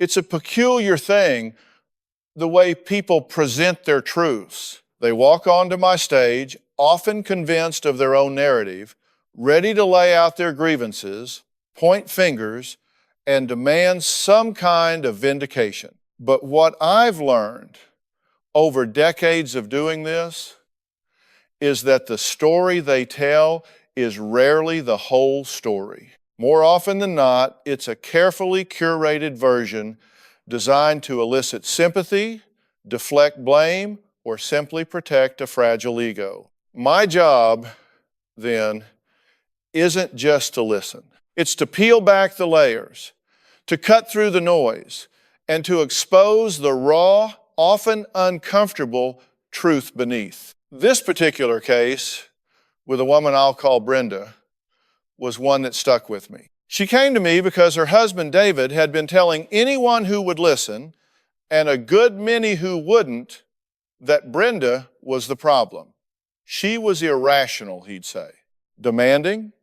It's a peculiar thing, the way people present their truths. They walk onto my stage, often convinced of their own narrative, ready to lay out their grievances, point fingers, and demand some kind of vindication. But what I've learned over decades of doing this is that the story they tell is rarely the whole story. More often than not, it's a carefully curated version designed to elicit sympathy, deflect blame, or simply protect a fragile ego. My job, then, isn't just to listen. It's to peel back the layers, to cut through the noise, and to expose the raw, often uncomfortable truth beneath. This particular case, with a woman I'll call Brenda, was one that stuck with me. She came to me because her husband David had been telling anyone who would listen, and a good many who wouldn't, that Brenda was the problem. She was irrational, he'd say, demanding.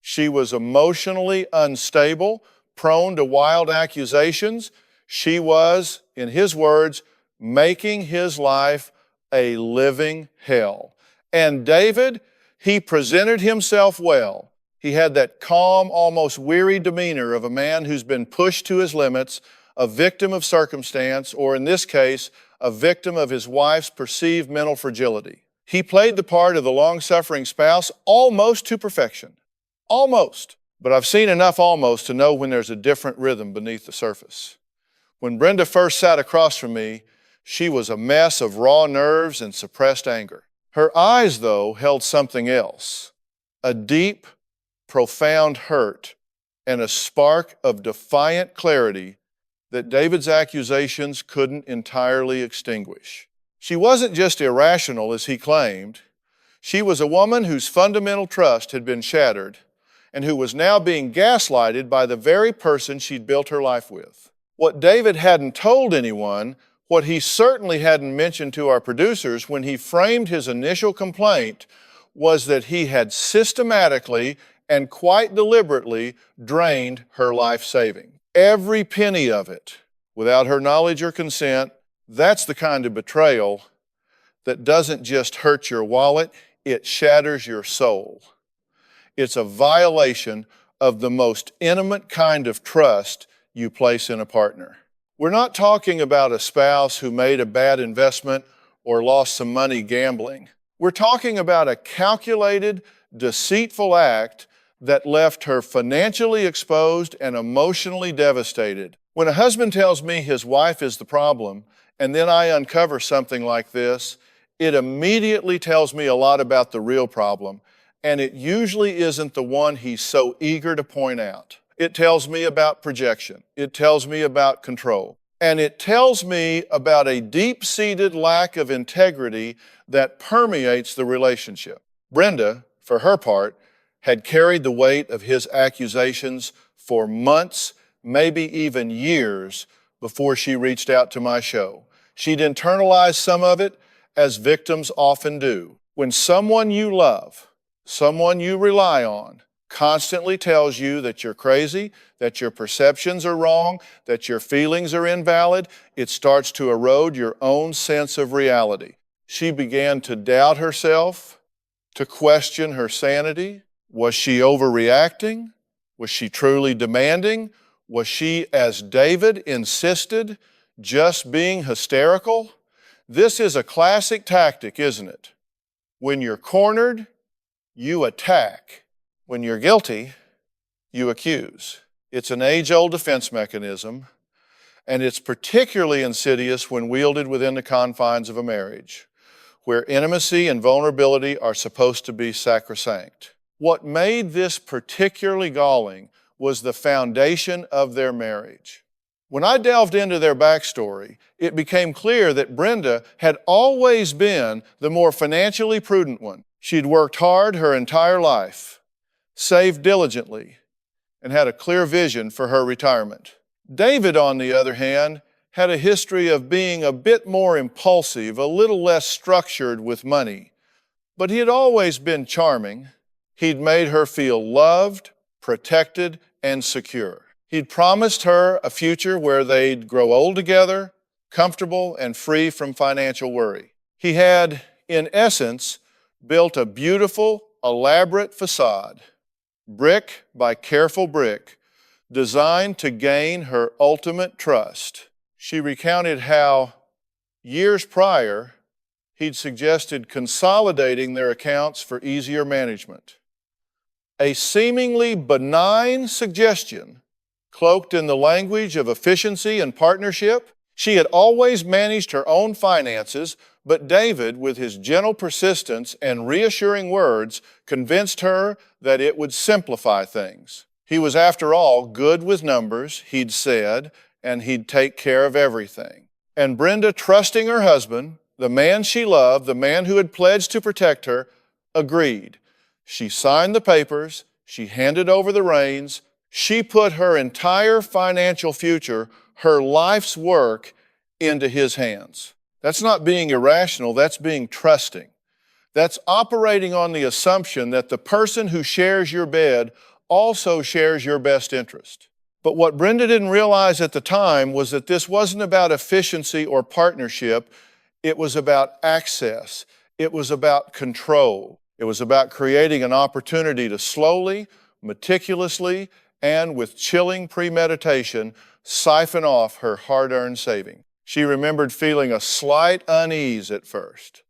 She was emotionally unstable, prone to wild accusations. She was, in his words, making his life a living hell. And David, he presented himself well. He had that calm, almost weary demeanor of a man who's been pushed to his limits, a victim of circumstance, or in this case, a victim of his wife's perceived mental fragility. He played the part of the long-suffering spouse almost to perfection. Almost. But I've seen enough almost to know when there's a different rhythm beneath the surface. When Brenda first sat across from me, she was a mess of raw nerves and suppressed anger. Her eyes, though, held something else, a deep, profound hurt and a spark of defiant clarity that David's accusations couldn't entirely extinguish. She wasn't just irrational, as he claimed. She was a woman whose fundamental trust had been shattered and who was now being gaslighted by the very person she'd built her life with. What David hadn't told anyone, what he certainly hadn't mentioned to our producers when he framed his initial complaint, was that he had systematically and quite deliberately drained her life savings. Every penny of it, without her knowledge or consent. That's the kind of betrayal that doesn't just hurt your wallet, it shatters your soul. It's a violation of the most intimate kind of trust you place in a partner. We're not talking about a spouse who made a bad investment or lost some money gambling. We're talking about a calculated, deceitful act that left her financially exposed and emotionally devastated. When a husband tells me his wife is the problem, and then I uncover something like this, it immediately tells me a lot about the real problem, and it usually isn't the one he's so eager to point out. It tells me about projection. It tells me about control. And it tells me about a deep-seated lack of integrity that permeates the relationship. Brenda, for her part, had carried the weight of his accusations for months, maybe even years, before she reached out to my show. She'd internalized some of it, as victims often do. When someone you love, someone you rely on, constantly tells you that you're crazy, that your perceptions are wrong, that your feelings are invalid, it starts to erode your own sense of reality. She began to doubt herself, to question her sanity. Was she overreacting? Was she truly demanding? Was she, as David insisted, just being hysterical? This is a classic tactic, isn't it? When you're cornered, you attack. When you're guilty, you accuse. It's an age-old defense mechanism, and it's particularly insidious when wielded within the confines of a marriage, where intimacy and vulnerability are supposed to be sacrosanct. What made this particularly galling was the foundation of their marriage. When I delved into their backstory, it became clear that Brenda had always been the more financially prudent one. She'd worked hard her entire life, saved diligently, and had a clear vision for her retirement. David, on the other hand, had a history of being a bit more impulsive, a little less structured with money. But he had always been charming. He'd made her feel loved, protected, and secure. He'd promised her a future where they'd grow old together, comfortable and free from financial worry. He had, in essence, built a beautiful, elaborate facade, brick by careful brick, designed to gain her ultimate trust. She recounted how, years prior, he'd suggested consolidating their accounts for easier management. A seemingly benign suggestion, cloaked in the language of efficiency and partnership. She had always managed her own finances, but David, with his gentle persistence and reassuring words, convinced her that it would simplify things. He was, after all, good with numbers, he'd said, and he'd take care of everything. And Brenda, trusting her husband, the man she loved, the man who had pledged to protect her, agreed. She signed the papers, she handed over the reins, she put her entire financial future, her life's work, into his hands. That's not being irrational, that's being trusting. That's operating on the assumption that the person who shares your bed also shares your best interest. But what Brenda didn't realize at the time was that this wasn't about efficiency or partnership. It was about access. It was about control. It was about creating an opportunity to slowly, meticulously, and with chilling premeditation, siphon off her hard-earned saving. She remembered feeling a slight unease at first,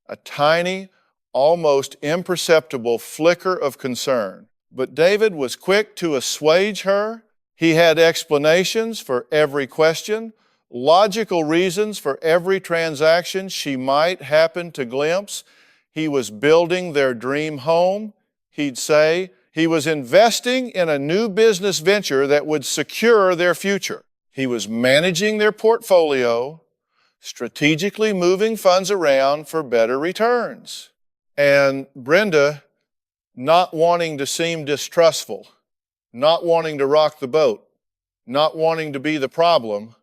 a tiny, almost imperceptible flicker of concern. But David was quick to assuage her. He had explanations for every question, logical reasons for every transaction she might happen to glimpse. He was building their dream home, he'd say. He was investing in a new business venture that would secure their future. He was managing their portfolio, strategically moving funds around for better returns. And Brenda, not wanting to seem distrustful, not wanting to rock the boat, not wanting to be the problem,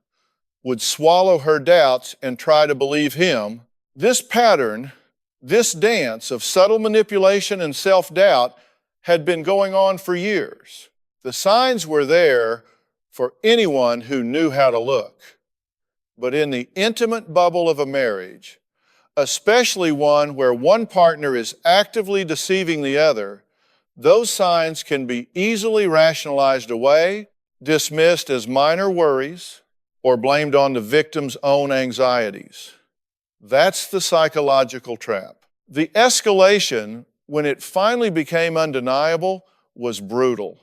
would swallow her doubts and try to believe him. This pattern, this dance of subtle manipulation and self-doubt had been going on for years. The signs were there for anyone who knew how to look. But in the intimate bubble of a marriage, especially one where one partner is actively deceiving the other, those signs can be easily rationalized away, dismissed as minor worries, or blamed on the victim's own anxieties. That's the psychological trap. The escalation, when it finally became undeniable, was brutal.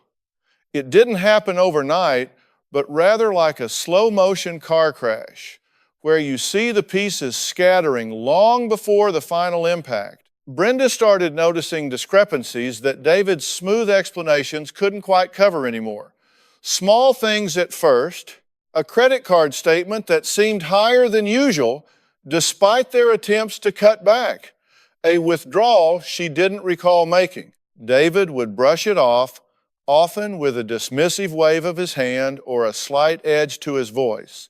It didn't happen overnight, but rather like a slow-motion car crash, where you see the pieces scattering long before the final impact. Brenda started noticing discrepancies that David's smooth explanations couldn't quite cover anymore. Small things at first, a credit card statement that seemed higher than usual despite their attempts to cut back, a withdrawal she didn't recall making. David would brush it off, often with a dismissive wave of his hand or a slight edge to his voice,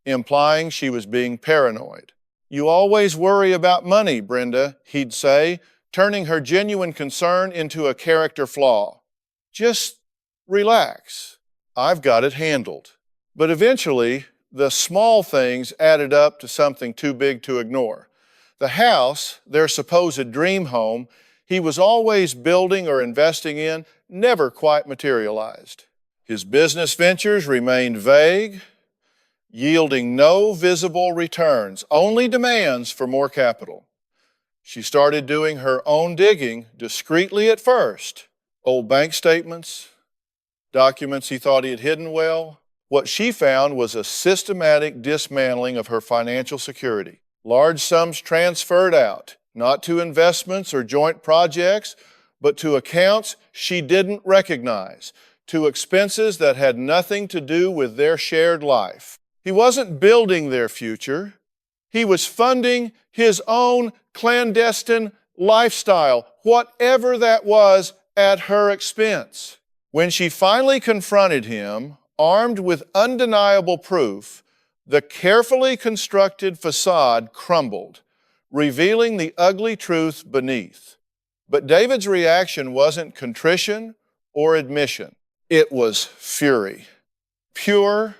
implying she was being paranoid. "You always worry about money, Brenda," he'd say, turning her genuine concern into a character flaw. "Just relax. I've got it handled." But eventually, the small things added up to something too big to ignore. The house, their supposed dream home, he was always building or investing in, never quite materialized. His business ventures remained vague, yielding no visible returns, only demands for more capital. She started doing her own digging, discreetly at first. Old bank statements, documents he thought he had hidden well. What she found was a systematic dismantling of her financial security. Large sums transferred out, not to investments or joint projects, but to accounts she didn't recognize, to expenses that had nothing to do with their shared life. He wasn't building their future. He was funding his own clandestine lifestyle, whatever that was, at her expense. When she finally confronted him, armed with undeniable proof, the carefully constructed facade crumbled, revealing the ugly truth beneath. But David's reaction wasn't contrition or admission. It was fury. pure,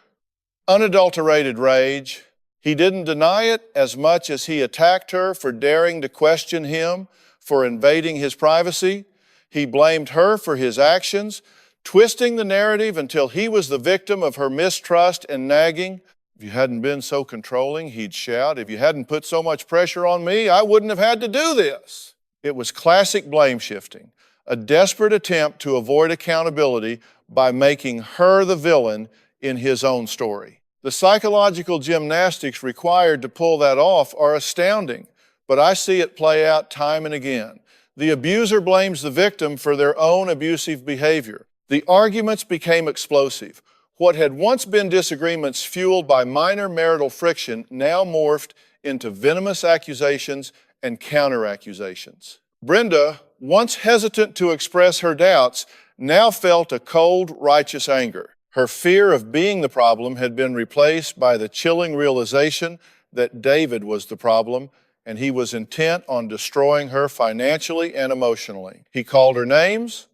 unadulterated rage. He didn't deny it as much as he attacked her for daring to question him, for invading his privacy. He blamed her for his actions, twisting the narrative until he was the victim of her mistrust and nagging. If you hadn't been so controlling, he'd shout, if you hadn't put so much pressure on me, I wouldn't have had to do this. It was classic blame shifting, a desperate attempt to avoid accountability by making her the villain in his own story. The psychological gymnastics required to pull that off are astounding, but I see it play out time and again. The abuser blames the victim for their own abusive behavior. The arguments became explosive. What had once been disagreements fueled by minor marital friction now morphed into venomous accusations and counter-accusations. Brenda, once hesitant to express her doubts, now felt a cold, righteous anger. Her fear of being the problem had been replaced by the chilling realization that David was the problem, and he was intent on destroying her financially and emotionally. He called her names,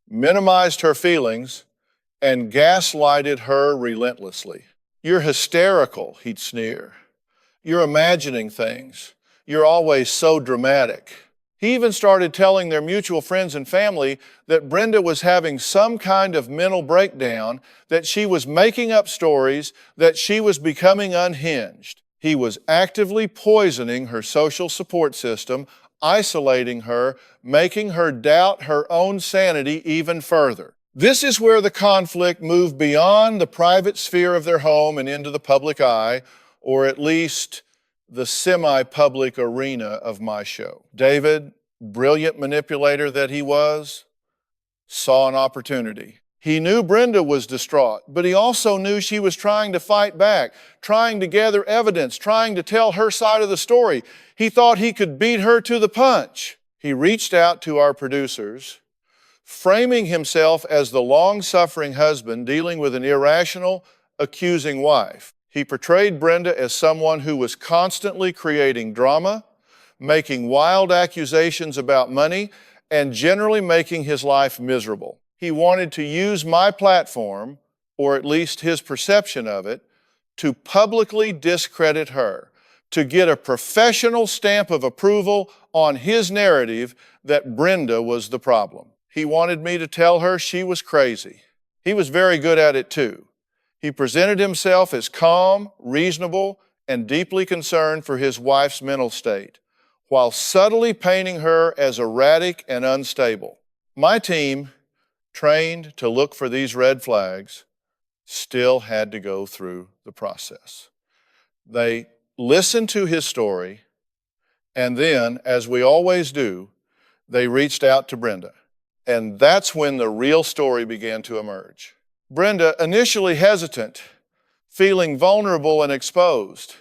minimized her feelings, and gaslighted her relentlessly. You're hysterical, he'd sneer. You're imagining things. You're always so dramatic. He even started telling their mutual friends and family that Brenda was having some kind of mental breakdown, that she was making up stories, that she was becoming unhinged. He was actively poisoning her social support system, isolating her, making her doubt her own sanity even further. This is where the conflict moved beyond the private sphere of their home and into the public eye, or at least the semi-public arena of my show. David, brilliant manipulator that he was, saw an opportunity. He knew Brenda was distraught, but he also knew she was trying to fight back, trying to gather evidence, trying to tell her side of the story. He thought he could beat her to the punch. He reached out to our producers, framing himself as the long-suffering husband dealing with an irrational, accusing wife. He portrayed Brenda as someone who was constantly creating drama, making wild accusations about money, and generally making his life miserable. He wanted to use my platform, or at least his perception of it, to publicly discredit her, to get a professional stamp of approval on his narrative that Brenda was the problem. He wanted me to tell her she was crazy. He was very good at it too. He presented himself as calm, reasonable, and deeply concerned for his wife's mental state, while subtly painting her as erratic and unstable. My team, trained to look for these red flags, still had to go through the process. They listened to his story, and then, as we always do, they reached out to Brenda. And that's when the real story began to emerge. Brenda, initially hesitant, feeling vulnerable and exposed,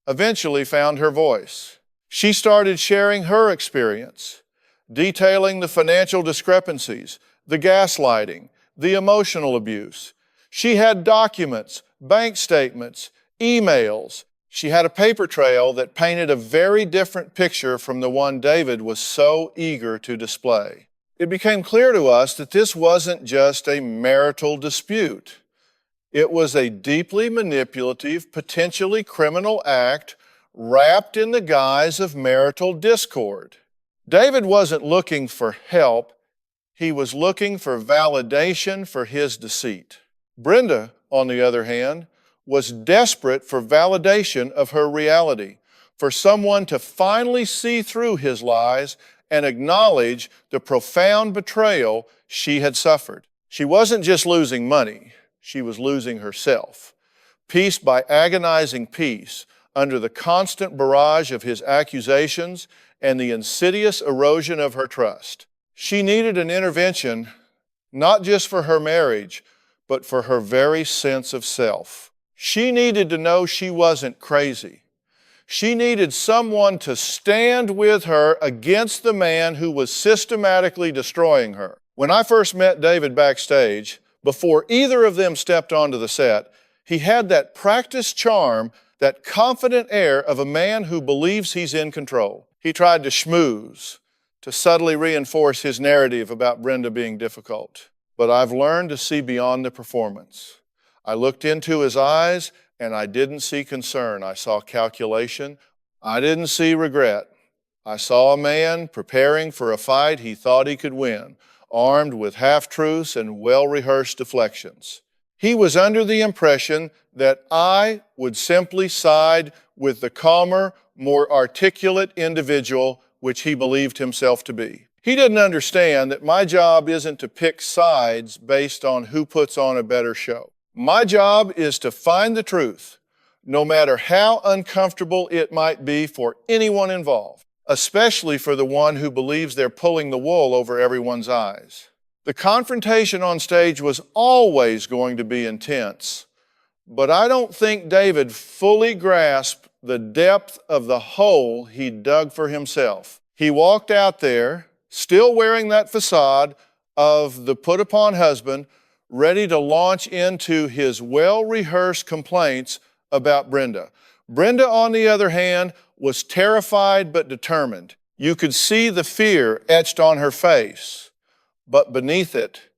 eventually found her voice. She started sharing her experience, detailing the financial discrepancies, the gaslighting, the emotional abuse. She had documents, bank statements, emails. She had a paper trail that painted a very different picture from the one David was so eager to display. It became clear to us that this wasn't just a marital dispute. It was a deeply manipulative, potentially criminal act wrapped in the guise of marital discord. David wasn't looking for help. He was looking for validation for his deceit. Brenda, on the other hand, was desperate for validation of her reality, for someone to finally see through his lies and acknowledge the profound betrayal she had suffered. She wasn't just losing money, she was losing herself, pieced by agonizing peace under the constant barrage of his accusations and the insidious erosion of her trust. She needed an intervention, not just for her marriage, but for her very sense of self. She needed to know she wasn't crazy. She needed someone to stand with her against the man who was systematically destroying her. When I first met David backstage, before either of them stepped onto the set, he had that practiced charm, that confident air of a man who believes he's in control. He tried to schmooze, to subtly reinforce his narrative about Brenda being difficult. But I've learned to see beyond the performance. I looked into his eyes and I didn't see concern. I saw calculation. I didn't see regret. I saw a man preparing for a fight he thought he could win, armed with half-truths and well-rehearsed deflections. He was under the impression that I would simply side with the calmer, more articulate individual which he believed himself to be. He didn't understand that my job isn't to pick sides based on who puts on a better show. My job is to find the truth, no matter how uncomfortable it might be for anyone involved, especially for the one who believes they're pulling the wool over everyone's eyes. The confrontation on stage was always going to be intense, but I don't think David fully grasped the depth of the hole he dug for himself. He walked out there, still wearing that facade of the put-upon husband, ready to launch into his well-rehearsed complaints about Brenda. Brenda, on the other hand, was terrified but determined. You could see the fear etched on her face, but beneath it,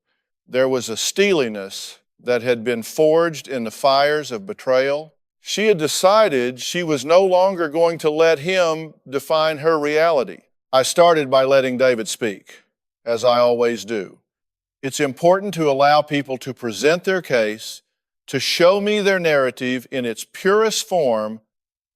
there was a steeliness that had been forged in the fires of betrayal. She had decided she was no longer going to let him define her reality. I started by letting David speak, as I always do. It's important to allow people to present their case, to show me their narrative in its purest form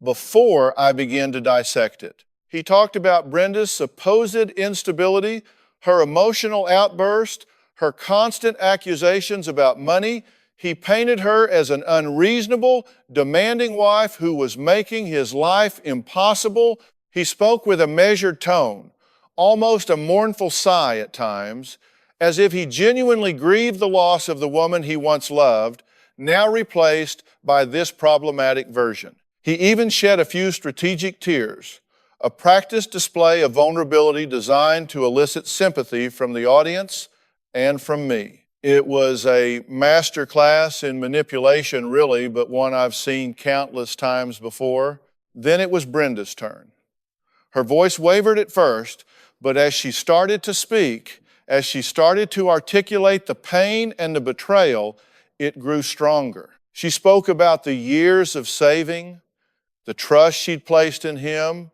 before I begin to dissect it. He talked about Brenda's supposed instability, her emotional outburst, her constant accusations about money. He painted her as an unreasonable, demanding wife who was making his life impossible. He spoke with a measured tone, almost a mournful sigh at times, as if he genuinely grieved the loss of the woman he once loved, now replaced by this problematic version. He even shed a few strategic tears, a practiced display of vulnerability designed to elicit sympathy from the audience and from me. It was a master class in manipulation, really, but one I've seen countless times before. Then it was Brenda's turn. Her voice wavered at first, but as she started to speak, as she started to articulate the pain and the betrayal, it grew stronger. She spoke about the years of saving, the trust she'd placed in him,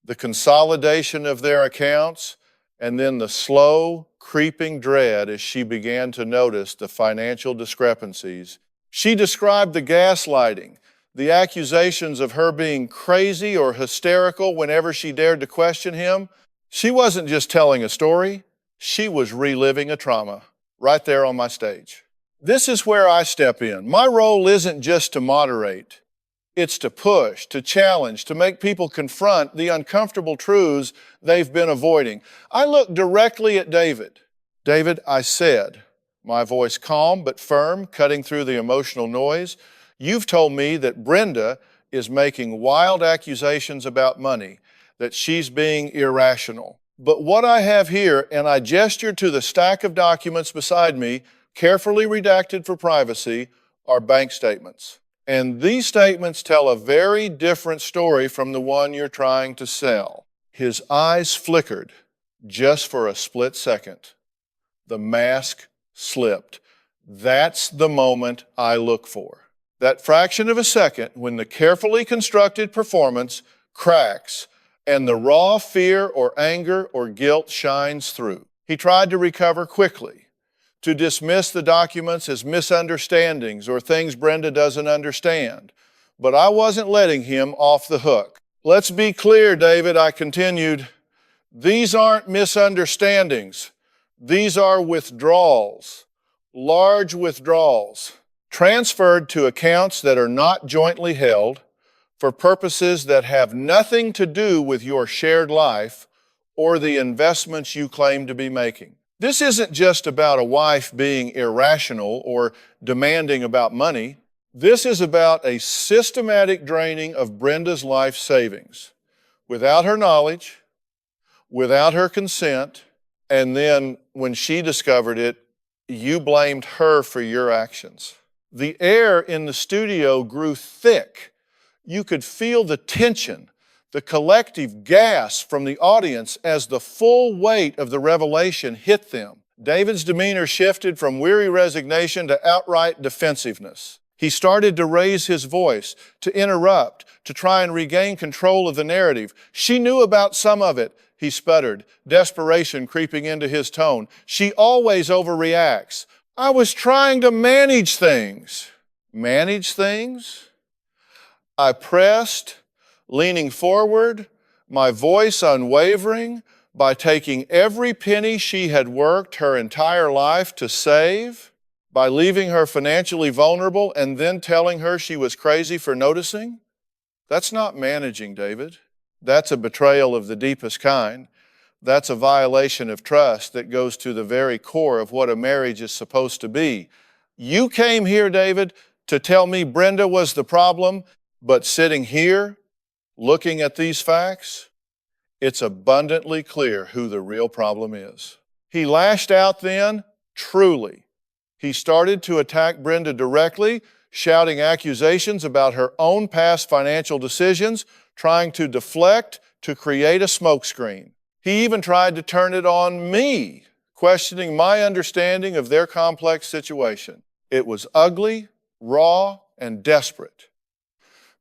the consolidation of their accounts, and then the slow, creeping dread as she began to notice the financial discrepancies. She described the gaslighting, the accusations of her being crazy or hysterical whenever she dared to question him. She wasn't just telling a story, she was reliving a trauma right there on my stage. This is where I step in. My role isn't just to moderate. It's to push, to challenge, to make people confront the uncomfortable truths they've been avoiding. I looked directly at David. David, I said, my voice calm but firm, cutting through the emotional noise, you've told me that Brenda is making wild accusations about money, that she's being irrational. But what I have here, and I gestured to the stack of documents beside me, carefully redacted for privacy, are bank statements. And these statements tell a very different story from the one you're trying to sell. His eyes flickered just for a split second. The mask slipped. That's the moment I look for. That fraction of a second when the carefully constructed performance cracks and the raw fear or anger or guilt shines through. He tried to recover quickly, to dismiss the documents as misunderstandings or things Brenda doesn't understand. But I wasn't letting him off the hook. Let's be clear, David, I continued. These aren't misunderstandings. These are withdrawals, large withdrawals, transferred to accounts that are not jointly held for purposes that have nothing to do with your shared life or the investments you claim to be making. This isn't just about a wife being irrational or demanding about money. This is about a systematic draining of Brenda's life savings without her knowledge, without her consent, and then when she discovered it, you blamed her for your actions. The air in the studio grew thick. You could feel the tension, the collective gasp from the audience as the full weight of the revelation hit them. David's demeanor shifted from weary resignation to outright defensiveness. He started to raise his voice, to interrupt, to try and regain control of the narrative. She knew about some of it, he sputtered, desperation creeping into his tone. She always overreacts. I was trying to manage things. Manage things? I pressed, leaning forward, my voice unwavering, by taking every penny she had worked her entire life to save, by leaving her financially vulnerable and then telling her she was crazy for noticing? That's not managing, David. That's a betrayal of the deepest kind. That's a violation of trust that goes to the very core of what a marriage is supposed to be. You came here, David, to tell me Brenda was the problem, but sitting here, looking at these facts, it's abundantly clear who the real problem is. He lashed out then, truly. He started to attack Brenda directly, shouting accusations about her own past financial decisions, trying to deflect, to create a smokescreen. He even tried to turn it on me, questioning my understanding of their complex situation. It was ugly, raw, and desperate.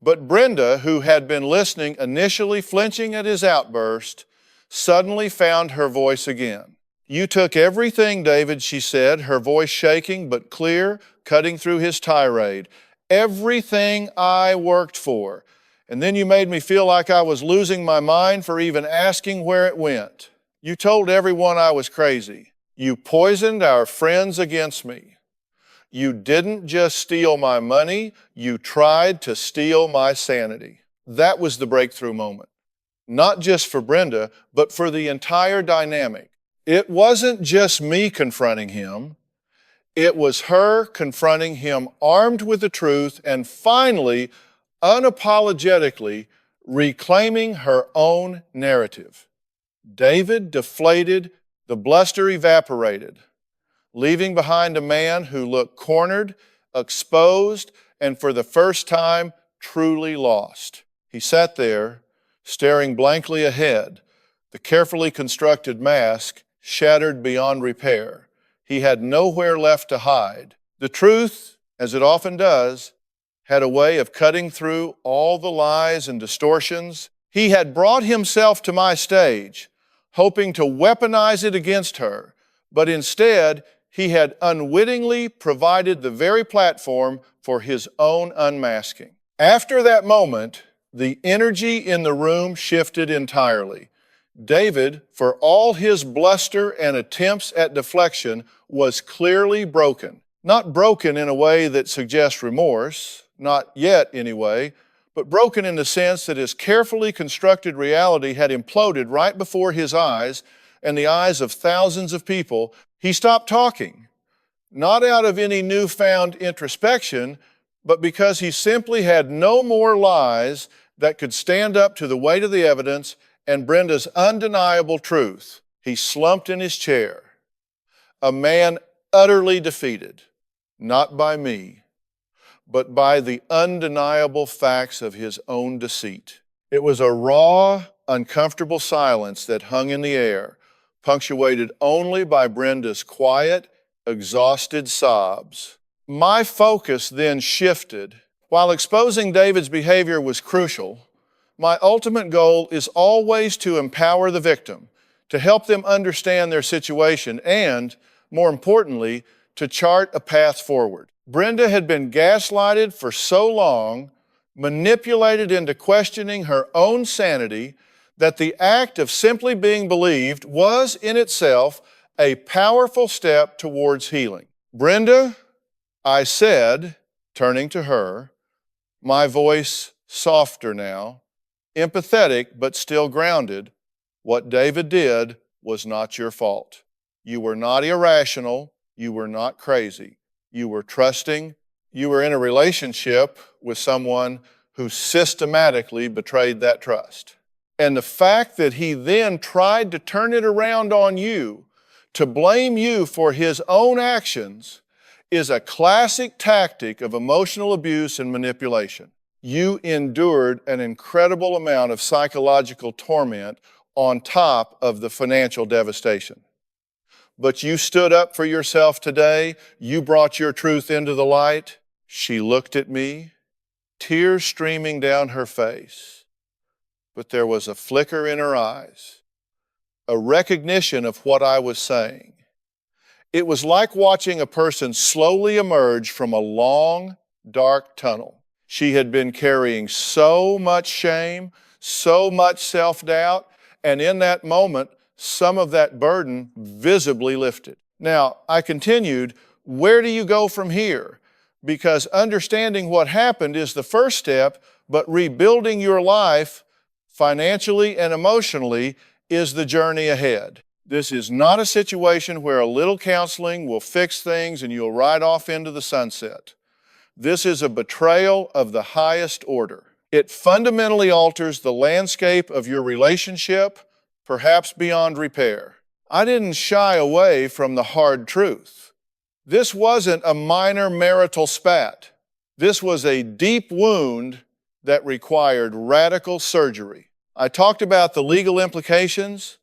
But Brenda, who had been listening, initially flinching at his outburst, suddenly found her voice again. You took everything, David, she said, her voice shaking but clear, cutting through his tirade. Everything I worked for. And then you made me feel like I was losing my mind for even asking where it went. You told everyone I was crazy. You poisoned our friends against me. You didn't just steal my money, you tried to steal my sanity. That was the breakthrough moment. Not just for Brenda, but for the entire dynamic. It wasn't just me confronting him. It was her confronting him armed with the truth and finally, unapologetically, reclaiming her own narrative. David deflated, the bluster evaporated, leaving behind a man who looked cornered, exposed, and for the first time, truly lost. He sat there, staring blankly ahead, the carefully constructed mask shattered beyond repair. He had nowhere left to hide. The truth, as it often does, had a way of cutting through all the lies and distortions. He had brought himself to my stage, hoping to weaponize it against her, but instead, he had unwittingly provided the very platform for his own unmasking. After that moment, the energy in the room shifted entirely. David, for all his bluster and attempts at deflection, was clearly broken. Not broken in a way that suggests remorse, not yet anyway, but broken in the sense that his carefully constructed reality had imploded right before his eyes and the eyes of thousands of people. He stopped talking, not out of any newfound introspection, but because he simply had no more lies that could stand up to the weight of the evidence and Brenda's undeniable truth. He slumped in his chair, a man utterly defeated, not by me, but by the undeniable facts of his own deceit. It was a raw, uncomfortable silence that hung in the air, punctuated only by Brenda's quiet, exhausted sobs. My focus then shifted. While exposing David's behavior was crucial, my ultimate goal is always to empower the victim, to help them understand their situation, and, more importantly, to chart a path forward. Brenda had been gaslighted for so long, manipulated into questioning her own sanity, that the act of simply being believed was in itself a powerful step towards healing. Brenda, I said, turning to her, my voice softer now, empathetic but still grounded, what David did was not your fault. You were not irrational. You were not crazy. You were trusting. You were in a relationship with someone who systematically betrayed that trust. And the fact that he then tried to turn it around on you, to blame you for his own actions, is a classic tactic of emotional abuse and manipulation. You endured an incredible amount of psychological torment on top of the financial devastation. But you stood up for yourself today. You brought your truth into the light. She looked at me, tears streaming down her face, but there was a flicker in her eyes, a recognition of what I was saying. It was like watching a person slowly emerge from a long, dark tunnel. She had been carrying so much shame, so much self-doubt, and in that moment, some of that burden visibly lifted. Now, I continued, where do you go from here? Because understanding what happened is the first step, but rebuilding your life financially and emotionally is the journey ahead. This is not a situation where a little counseling will fix things and you'll ride off into the sunset. This is a betrayal of the highest order. It fundamentally alters the landscape of your relationship, perhaps beyond repair. I didn't shy away from the hard truth. This wasn't a minor marital spat. This was a deep wound that required radical surgery. I talked about the legal implications,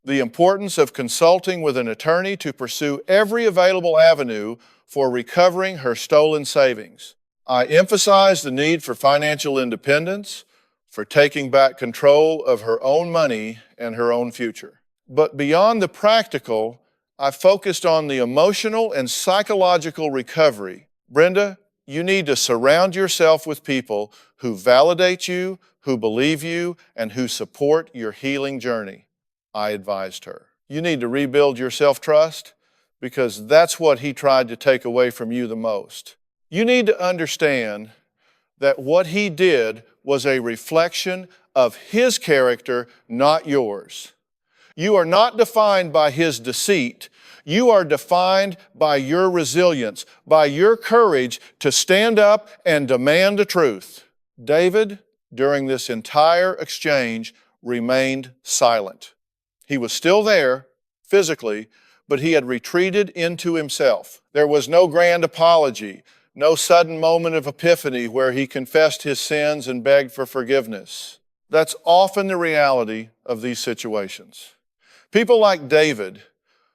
the importance of consulting with an attorney to pursue every available avenue for recovering her stolen savings. I emphasized the need for financial independence, for taking back control of her own money and her own future. But beyond the practical, I focused on the emotional and psychological recovery. Brenda, you need to surround yourself with people who validate you, who believe you, and who support your healing journey. I advised her. You need to rebuild your self-trust because that's what he tried to take away from you the most. You need to understand that what he did was a reflection of his character, not yours. You are not defined by his deceit. You are defined by your resilience, by your courage to stand up and demand the truth. David, during this entire exchange, remained silent. He was still there, physically, but he had retreated into himself. There was no grand apology, no sudden moment of epiphany where he confessed his sins and begged for forgiveness. That's often the reality of these situations. People like David,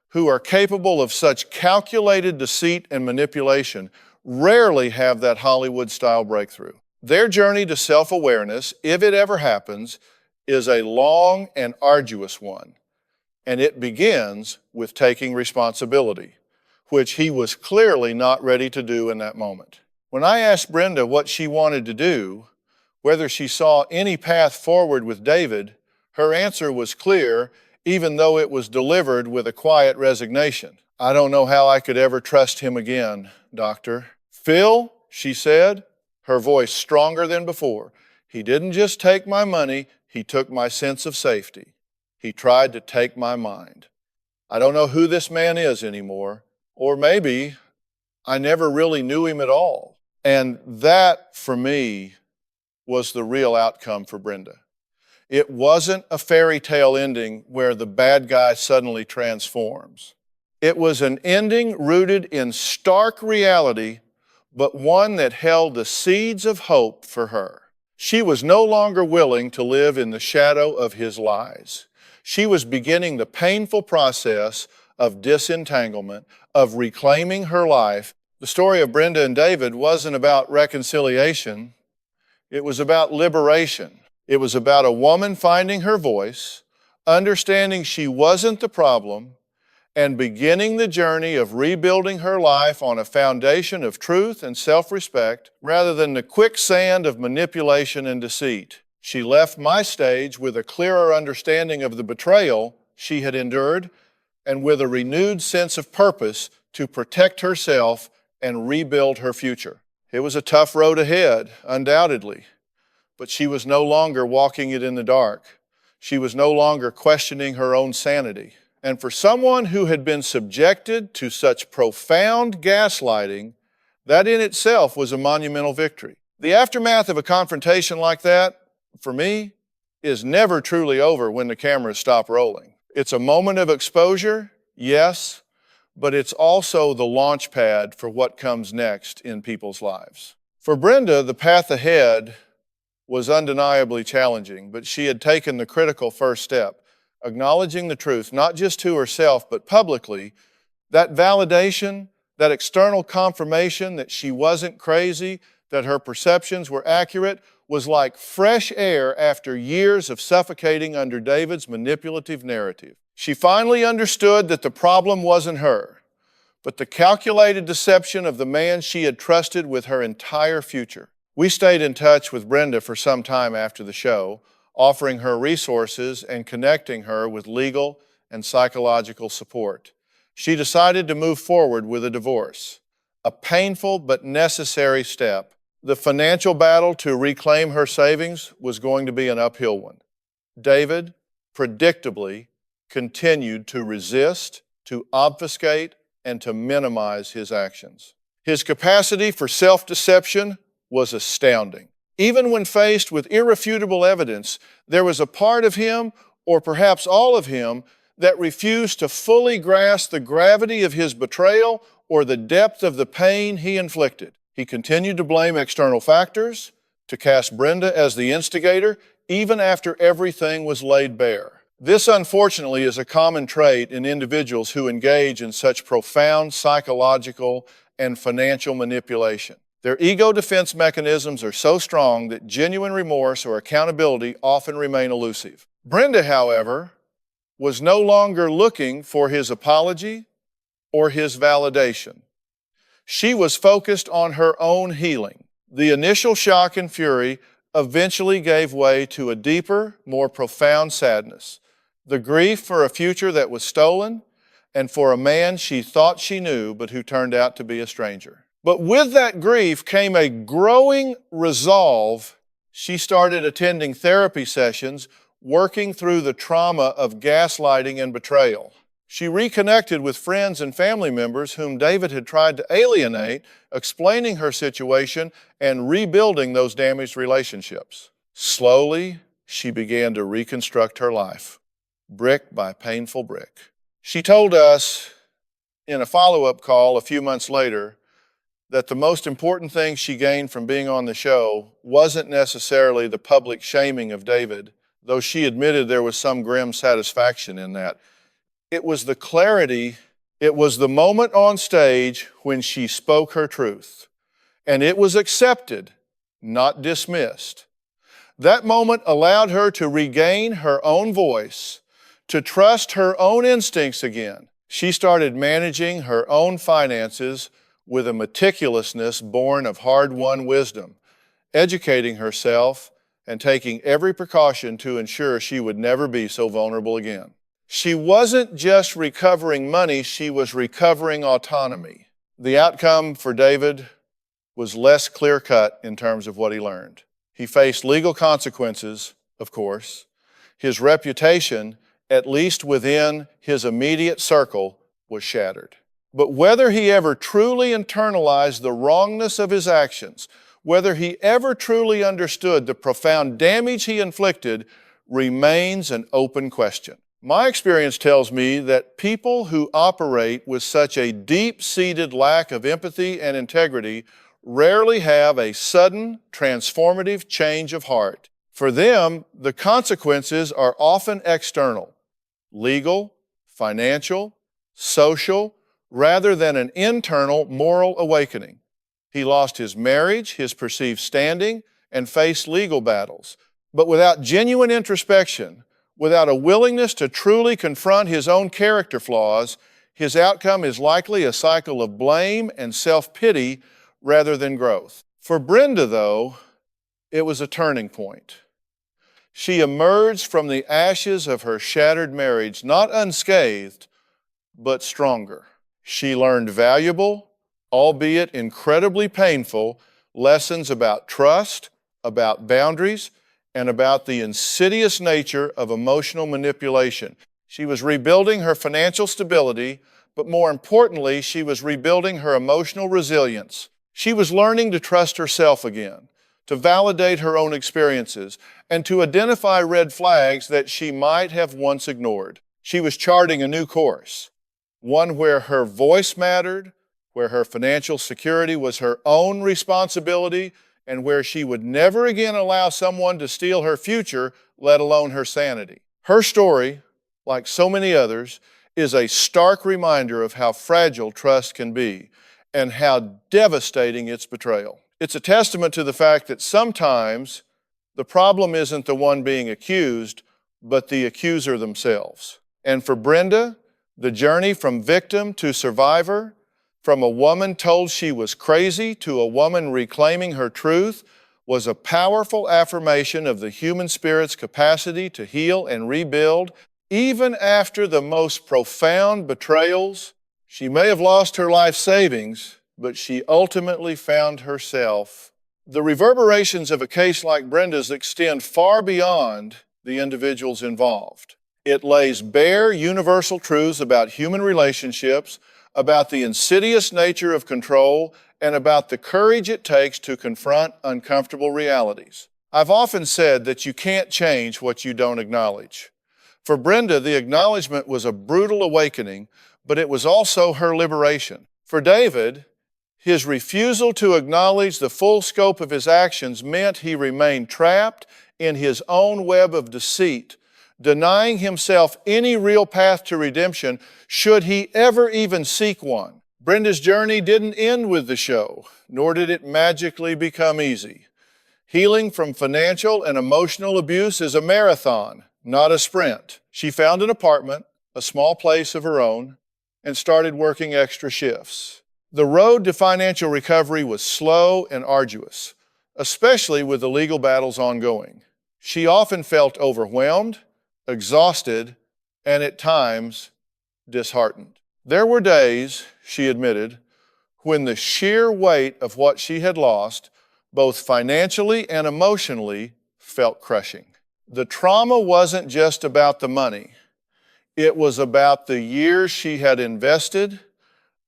who are capable of such calculated deceit and manipulation, rarely have that Hollywood-style breakthrough. Their journey to self-awareness, if it ever happens, is a long and arduous one. And it begins with taking responsibility, which he was clearly not ready to do in that moment. When I asked Brenda what she wanted to do, whether she saw any path forward with David, her answer was clear, even though it was delivered with a quiet resignation. I don't know how I could ever trust him again, doctor. Phil, she said, her voice stronger than before, he didn't just take my money, he took my sense of safety. He tried to take my mind. I don't know who this man is anymore, or maybe I never really knew him at all. And that, for me, was the real outcome for Brenda. It wasn't a fairy tale ending where the bad guy suddenly transforms. It was an ending rooted in stark reality, but one that held the seeds of hope for her. She was no longer willing to live in the shadow of his lies. She was beginning the painful process of disentanglement, of reclaiming her life. The story of Brenda and David wasn't about reconciliation. It was about liberation. It was about a woman finding her voice, understanding she wasn't the problem, and beginning the journey of rebuilding her life on a foundation of truth and self-respect rather than the quicksand of manipulation and deceit. She left my stage with a clearer understanding of the betrayal she had endured and with a renewed sense of purpose to protect herself and rebuild her future. It was a tough road ahead, undoubtedly, but she was no longer walking it in the dark. She was no longer questioning her own sanity. And for someone who had been subjected to such profound gaslighting, that in itself was a monumental victory. The aftermath of a confrontation like that, for me, is never truly over when the cameras stop rolling. It's a moment of exposure, yes, but it's also the launch pad for what comes next in people's lives. For Brenda, the path ahead was undeniably challenging, but she had taken the critical first step, acknowledging the truth, not just to herself, but publicly. That validation, That external confirmation that she wasn't crazy, that her perceptions were accurate, was like fresh air after years of suffocating under David's manipulative narrative. She finally understood that the problem wasn't her, but the calculated deception of the man she had trusted with her entire future. We stayed in touch with Brenda for some time after the show, offering her resources and connecting her with legal and psychological support. She decided to move forward with a divorce, a painful but necessary step. The financial battle to reclaim her savings was going to be an uphill one. David, predictably, continued to resist, to obfuscate, and to minimize his actions. His capacity for self-deception was astounding. Even when faced with irrefutable evidence, there was a part of him, or perhaps all of him, that refused to fully grasp the gravity of his betrayal or the depth of the pain he inflicted. He continued to blame external factors, to cast Brenda as the instigator, even after everything was laid bare. This, unfortunately, is a common trait in individuals who engage in such profound psychological and financial manipulation. Their ego defense mechanisms are so strong that genuine remorse or accountability often remain elusive. Brenda, however, was no longer looking for his apology or his validation. She was focused on her own healing. The initial shock and fury eventually gave way to a deeper, more profound sadness. The grief for a future that was stolen and for a man she thought she knew but who turned out to be a stranger. But with that grief came a growing resolve. She started attending therapy sessions, working through the trauma of gaslighting and betrayal. She reconnected with friends and family members whom David had tried to alienate, explaining her situation and rebuilding those damaged relationships. Slowly, she began to reconstruct her life, brick by painful brick. She told us in a follow-up call a few months later that the most important thing she gained from being on the show wasn't necessarily the public shaming of David, though she admitted there was some grim satisfaction in that. It was the clarity, it was the moment on stage when she spoke her truth, and it was accepted, not dismissed. That moment allowed her to regain her own voice, to trust her own instincts again. She started managing her own finances with a meticulousness born of hard-won wisdom, educating herself and taking every precaution to ensure she would never be so vulnerable again. She wasn't just recovering money, she was recovering autonomy. The outcome for David was less clear-cut in terms of what he learned. He faced legal consequences, of course. His reputation, at least within his immediate circle, was shattered. But whether he ever truly internalized the wrongness of his actions, whether he ever truly understood the profound damage he inflicted, remains an open question. My experience tells me that people who operate with such a deep-seated lack of empathy and integrity rarely have a sudden, transformative change of heart. For them, the consequences are often external, legal, financial, social, rather than an internal moral awakening. He lost his marriage, his perceived standing, and faced legal battles. But without genuine introspection, without a willingness to truly confront his own character flaws, his outcome is likely a cycle of blame and self-pity rather than growth. For Brenda, though, it was a turning point. She emerged from the ashes of her shattered marriage not unscathed, but stronger. She learned valuable, albeit incredibly painful, lessons about trust, about boundaries, and about the insidious nature of emotional manipulation. She was rebuilding her financial stability, but more importantly, she was rebuilding her emotional resilience. She was learning to trust herself again, to validate her own experiences, and to identify red flags that she might have once ignored. She was charting a new course, one where her voice mattered, where her financial security was her own responsibility, and where she would never again allow someone to steal her future, let alone her sanity. Her story, like so many others, is a stark reminder of how fragile trust can be and how devastating its betrayal. It's a testament to the fact that sometimes the problem isn't the one being accused, but the accuser themselves. And for Brenda, the journey from victim to survivor, from a woman told she was crazy to a woman reclaiming her truth, was a powerful affirmation of the human spirit's capacity to heal and rebuild. Even after the most profound betrayals, she may have lost her life savings, but she ultimately found herself. The reverberations of a case like Brenda's extend far beyond the individuals involved. It lays bare universal truths about human relationships, about the insidious nature of control, and about the courage it takes to confront uncomfortable realities. I've often said that you can't change what you don't acknowledge. For Brenda, the acknowledgement was a brutal awakening, but it was also her liberation. For David, his refusal to acknowledge the full scope of his actions meant he remained trapped in his own web of deceit, denying himself any real path to redemption should he ever even seek one. Brenda's journey didn't end with the show, nor did it magically become easy. Healing from financial and emotional abuse is a marathon, not a sprint. She found an apartment, a small place of her own, and started working extra shifts. The road to financial recovery was slow and arduous, especially with the legal battles ongoing. She often felt overwhelmed, exhausted, and at times disheartened. There were days, she admitted, when the sheer weight of what she had lost, both financially and emotionally, felt crushing. The trauma wasn't just about the money. It was about the years she had invested,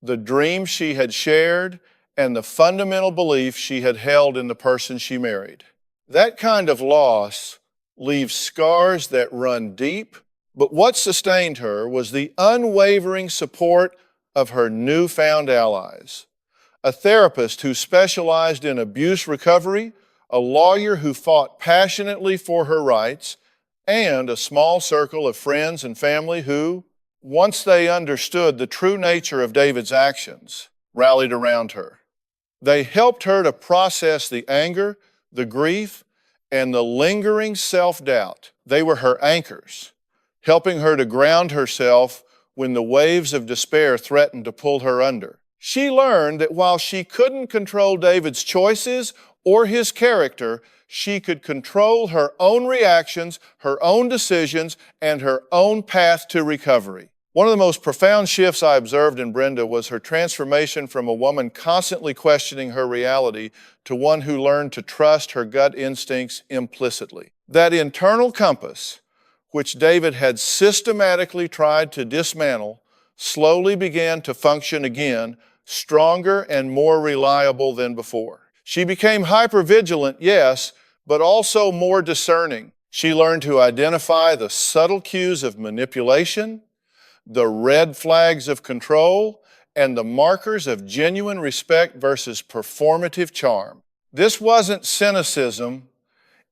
the dreams she had shared, and the fundamental belief she had held in the person she married. That kind of loss leaves scars that run deep, but what sustained her was the unwavering support of her newfound allies. A therapist who specialized in abuse recovery, a lawyer who fought passionately for her rights, and a small circle of friends and family who, once they understood the true nature of David's actions, rallied around her. They helped her to process the anger, the grief, and the lingering self-doubt. They were her anchors, helping her to ground herself when the waves of despair threatened to pull her under. She learned that while she couldn't control David's choices or his character, she could control her own reactions, her own decisions, and her own path to recovery. One of the most profound shifts I observed in Brenda was her transformation from a woman constantly questioning her reality to one who learned to trust her gut instincts implicitly. That internal compass, which David had systematically tried to dismantle, slowly began to function again, stronger and more reliable than before. She became hypervigilant, yes, but also more discerning. She learned to identify the subtle cues of manipulation, the red flags of control, and the markers of genuine respect versus performative charm. This wasn't cynicism,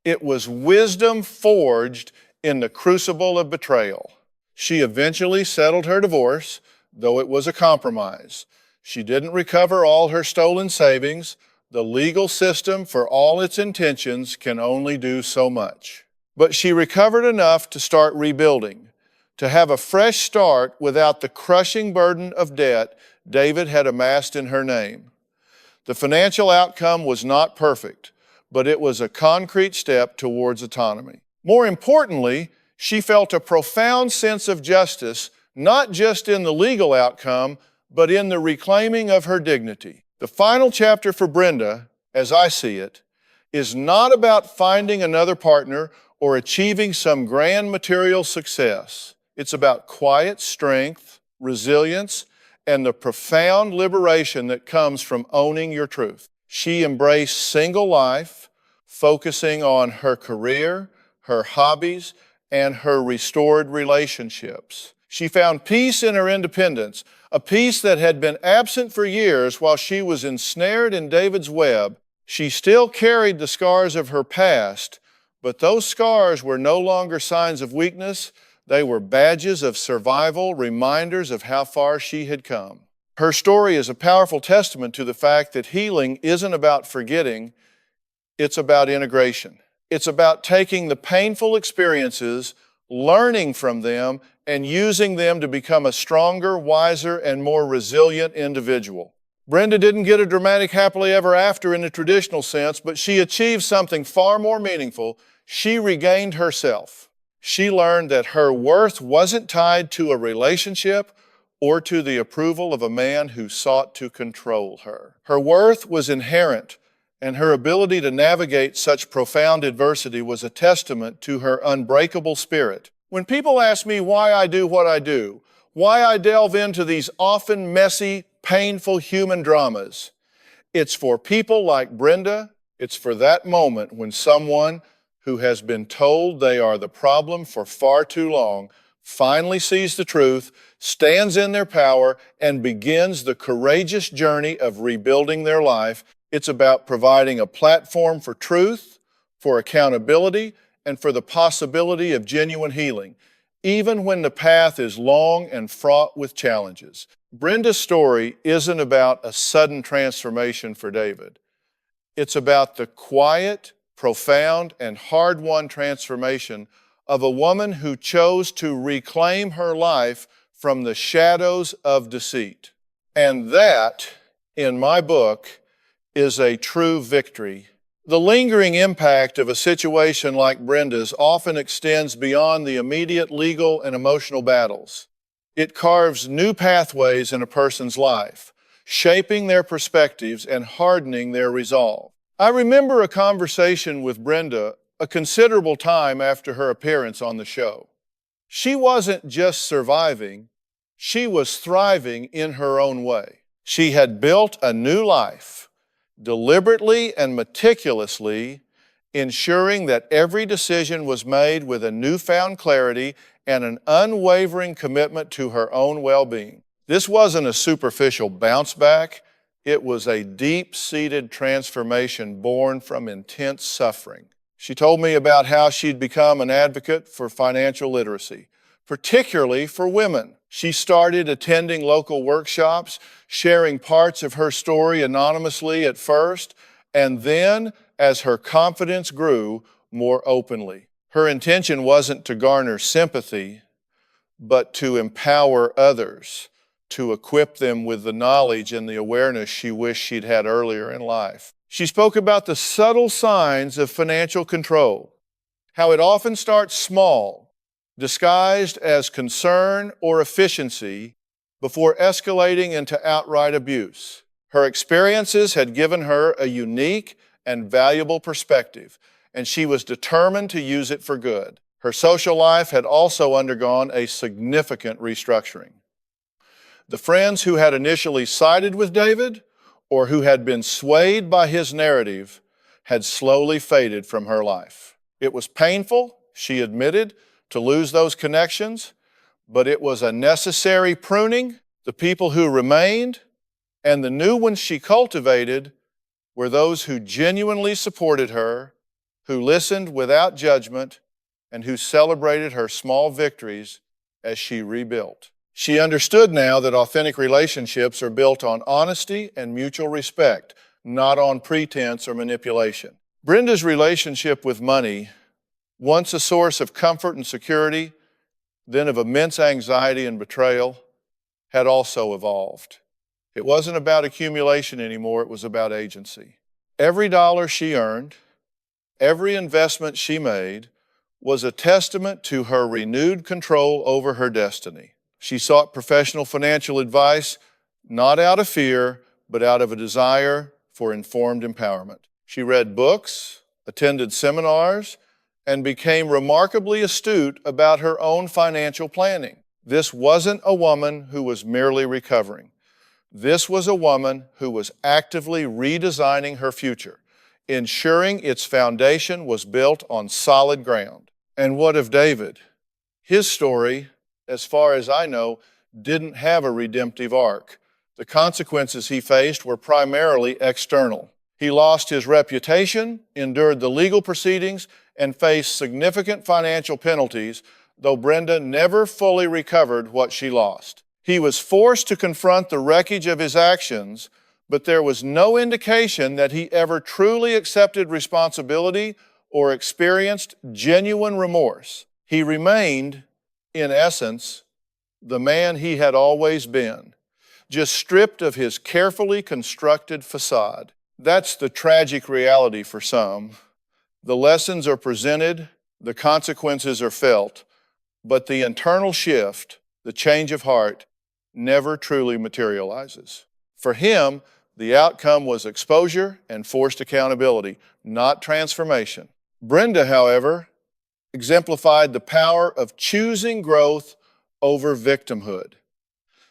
it was wisdom forged in the crucible of betrayal. She eventually settled her divorce, though it was a compromise. She didn't recover all her stolen savings. The legal system, for all its intentions, can only do so much. But she recovered enough to start rebuilding, to have a fresh start without the crushing burden of debt David had amassed in her name. The financial outcome was not perfect, but it was a concrete step towards autonomy. More importantly, she felt a profound sense of justice, not just in the legal outcome, but in the reclaiming of her dignity. The final chapter for Brenda, as I see it, is not about finding another partner or achieving some grand material success. It's about quiet strength, resilience, and the profound liberation that comes from owning your truth. She embraced single life, focusing on her career, her hobbies, and her restored relationships. She found peace in her independence, a peace that had been absent for years while she was ensnared in David's web. She still carried the scars of her past, but those scars were no longer signs of weakness. They were badges of survival, reminders of how far she had come. Her story is a powerful testament to the fact that healing isn't about forgetting, it's about integration. It's about taking the painful experiences, learning from them, and using them to become a stronger, wiser, and more resilient individual. Brenda didn't get a dramatic happily ever after in the traditional sense, but she achieved something far more meaningful. She regained herself. She learned that her worth wasn't tied to a relationship or to the approval of a man who sought to control her. Her worth was inherent, and her ability to navigate such profound adversity was a testament to her unbreakable spirit. When people ask me why I do what I do, why I delve into these often messy, painful human dramas, it's for people like Brenda. It's for that moment when someone who has been told they are the problem for far too long finally sees the truth, stands in their power, and begins the courageous journey of rebuilding their life. It's about providing a platform for truth, for accountability, and for the possibility of genuine healing, even when the path is long and fraught with challenges. Brenda's story isn't about a sudden transformation for David. It's about the quiet, profound, and hard-won transformation of a woman who chose to reclaim her life from the shadows of deceit. And that, in my book, is a true victory. The lingering impact of a situation like Brenda's often extends beyond the immediate legal and emotional battles. It carves new pathways in a person's life, shaping their perspectives and hardening their resolve. I remember a conversation with Brenda a considerable time after her appearance on the show. She wasn't just surviving, she was thriving in her own way. She had built a new life, deliberately and meticulously ensuring that every decision was made with a newfound clarity and an unwavering commitment to her own well-being. This wasn't a superficial bounce back, it was a deep-seated transformation born from intense suffering. She told me about how she'd become an advocate for financial literacy, particularly for women. She started attending local workshops, sharing parts of her story anonymously at first, and then, as her confidence grew, more openly. Her intention wasn't to garner sympathy, but to empower others, to equip them with the knowledge and the awareness she wished she'd had earlier in life. She spoke about the subtle signs of financial control, how it often starts small, disguised as concern or efficiency, before escalating into outright abuse. Her experiences had given her a unique and valuable perspective, and she was determined to use it for good. Her social life had also undergone a significant restructuring. The friends who had initially sided with David or who had been swayed by his narrative had slowly faded from her life. It was painful, she admitted, to lose those connections, but it was a necessary pruning. The people who remained and the new ones she cultivated were those who genuinely supported her, who listened without judgment, and who celebrated her small victories as she rebuilt. She understood now that authentic relationships are built on honesty and mutual respect, not on pretense or manipulation. Brenda's relationship with money, once a source of comfort and security, then of immense anxiety and betrayal, had also evolved. It wasn't about accumulation anymore, it was about agency. Every dollar she earned, every investment she made, was a testament to her renewed control over her destiny. She sought professional financial advice, not out of fear, but out of a desire for informed empowerment. She read books, attended seminars, and became remarkably astute about her own financial planning. This wasn't a woman who was merely recovering. This was a woman who was actively redesigning her future, ensuring its foundation was built on solid ground. And what of David? His story, as far as I know, didn't have a redemptive arc. The consequences he faced were primarily external. He lost his reputation, endured the legal proceedings, and faced significant financial penalties, though Brenda never fully recovered what she lost. He was forced to confront the wreckage of his actions, but there was no indication that he ever truly accepted responsibility or experienced genuine remorse. He remained, in essence, the man he had always been, just stripped of his carefully constructed facade. That's the tragic reality for some. The lessons are presented, the consequences are felt, but the internal shift, the change of heart, never truly materializes. For him, the outcome was exposure and forced accountability, not transformation. Brenda, however, exemplified the power of choosing growth over victimhood.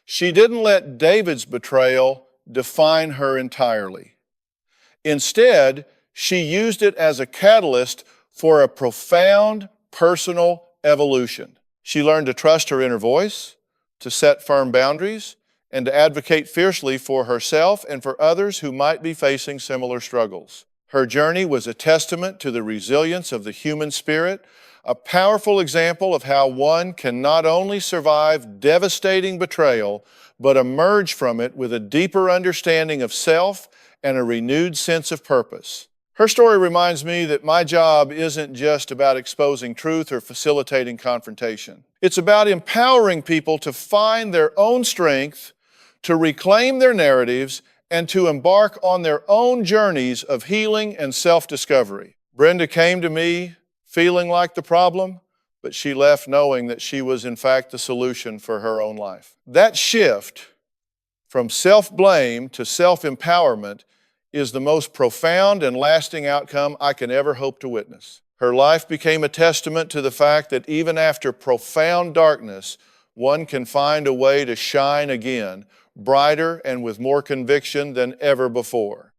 She didn't let David's betrayal define her entirely. Instead, she used it as a catalyst for a profound personal evolution. She learned to trust her inner voice, to set firm boundaries, and to advocate fiercely for herself and for others who might be facing similar struggles. Her journey was a testament to the resilience of the human spirit, a powerful example of how one can not only survive devastating betrayal, but emerge from it with a deeper understanding of self and a renewed sense of purpose. Her story reminds me that my job isn't just about exposing truth or facilitating confrontation. It's about empowering people to find their own strength, to reclaim their narratives, and to embark on their own journeys of healing and self-discovery. Brenda came to me feeling like the problem, but she left knowing that she was in fact the solution for her own life. That shift from self-blame to self-empowerment is the most profound and lasting outcome I can ever hope to witness. Her life became a testament to the fact that even after profound darkness, one can find a way to shine again, brighter and with more conviction than ever before.